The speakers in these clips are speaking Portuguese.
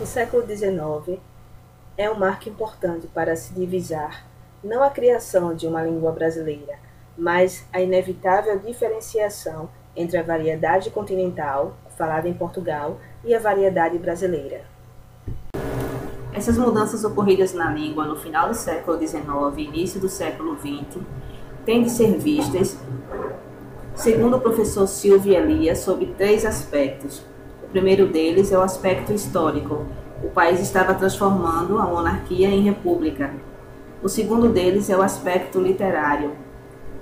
O século XIX é um marco importante para se divisar não a criação de uma língua brasileira, mas a inevitável diferenciação entre a variedade continental, falada em Portugal, e a variedade brasileira. Essas mudanças ocorridas na língua no final do século XIX e início do século XX têm de ser vistas, segundo o professor Silvio Elias, sob 3 aspectos. O primeiro deles é o aspecto histórico. O país estava transformando a monarquia em república. O segundo deles é o aspecto literário.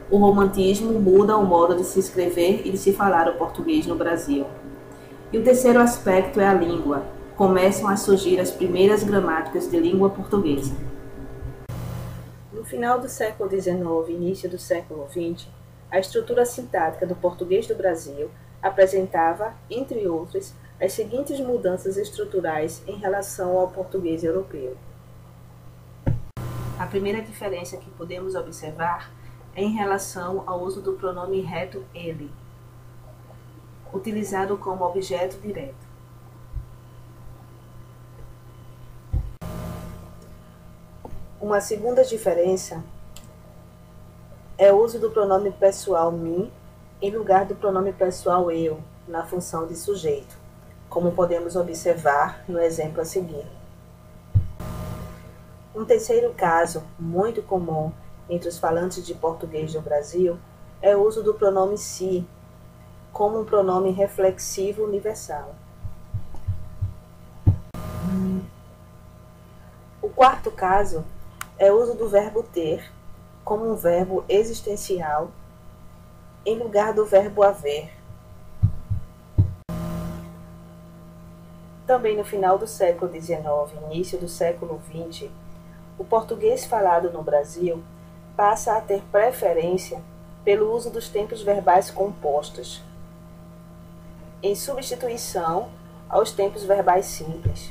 O romantismo muda o modo de se escrever e de se falar o português no Brasil. E o terceiro aspecto é a língua. Começam a surgir as primeiras gramáticas de língua portuguesa. No final do século XIX e início do século XX, a estrutura sintática do português do Brasil apresentava, entre outras, as seguintes mudanças estruturais em relação ao português europeu. A primeira diferença que podemos observar é em relação ao uso do pronome reto ele, utilizado como objeto direto. Uma segunda diferença é o uso do pronome pessoal mim em lugar do pronome pessoal eu, na função de sujeito, como podemos observar no exemplo a seguir. Um terceiro caso, muito comum entre os falantes de português do Brasil, é o uso do pronome si, como um pronome reflexivo universal. O quarto caso é o uso do verbo ter, como um verbo existencial, em lugar do verbo haver. Também no final do século XIX e início do século XX, o português falado no Brasil passa a ter preferência pelo uso dos tempos verbais compostos, em substituição aos tempos verbais simples.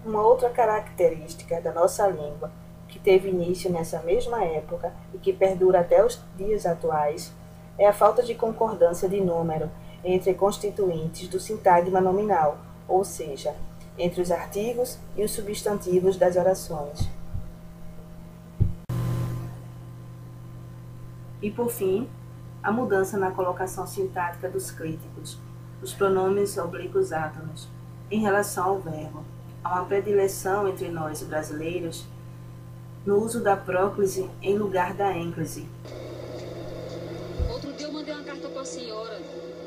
Uma outra característica da nossa língua, que teve início nessa mesma época e que perdura até os dias atuais, é a falta de concordância de número entre constituintes do sintagma nominal, ou seja, entre os artigos e os substantivos das orações. E, por fim, a mudança na colocação sintática dos críticos, os pronomes oblíquos átonos, em relação ao verbo. Há uma predileção entre nós brasileiros no uso da próclise em lugar da ênclise. Outro dia eu mandei uma carta para a senhora.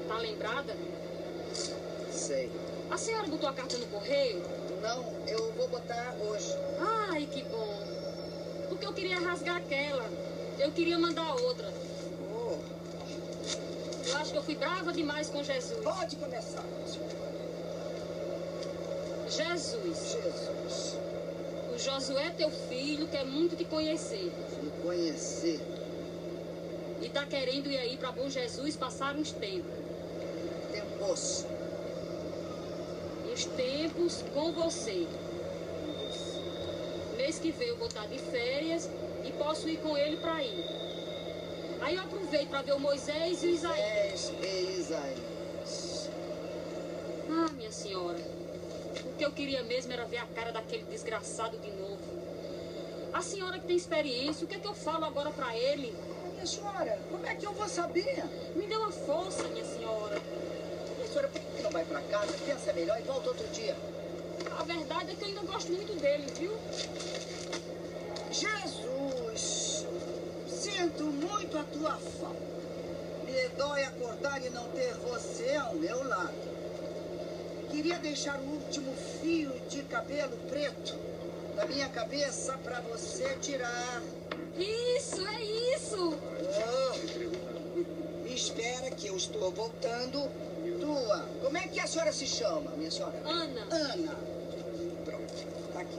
Tá lembrada? Sei. A senhora botou a carta no correio? Não, eu vou botar hoje. Ai, que bom. Porque eu queria rasgar aquela. Eu queria mandar outra. Oh. Eu acho que eu fui brava demais com Jesus. Pode começar, senhora. Jesus. Jesus. O Josué, teu filho, quer muito te conhecer. Me conhecer. E tá querendo ir aí para Bom Jesus passar uns tempos. Tempos. Uns tempos com você. Mês que vem eu vou estar de férias e posso ir com ele para aí. Aí eu aproveito para ver o Moisés e o Isaías. E Isaías. Ah, minha senhora. O que eu queria mesmo era ver a cara daquele desgraçado de novo. A senhora que tem experiência, o que é que eu falo agora para ele? Minha senhora, como é que eu vou saber? Me dê uma força, minha senhora. Minha senhora, por que não vai para casa, pensa melhor e volta outro dia? A verdade é que eu ainda gosto muito dele, viu? Jesus, sinto muito a tua falta. Me dói acordar e não ter você ao meu lado. Queria deixar o último fio de cabelo preto da minha cabeça para você tirar. Isso, é isso! Oh, espera que eu estou voltando. Tua, como é que a senhora se chama, minha senhora? Ana. Ana. Pronto, tá aqui.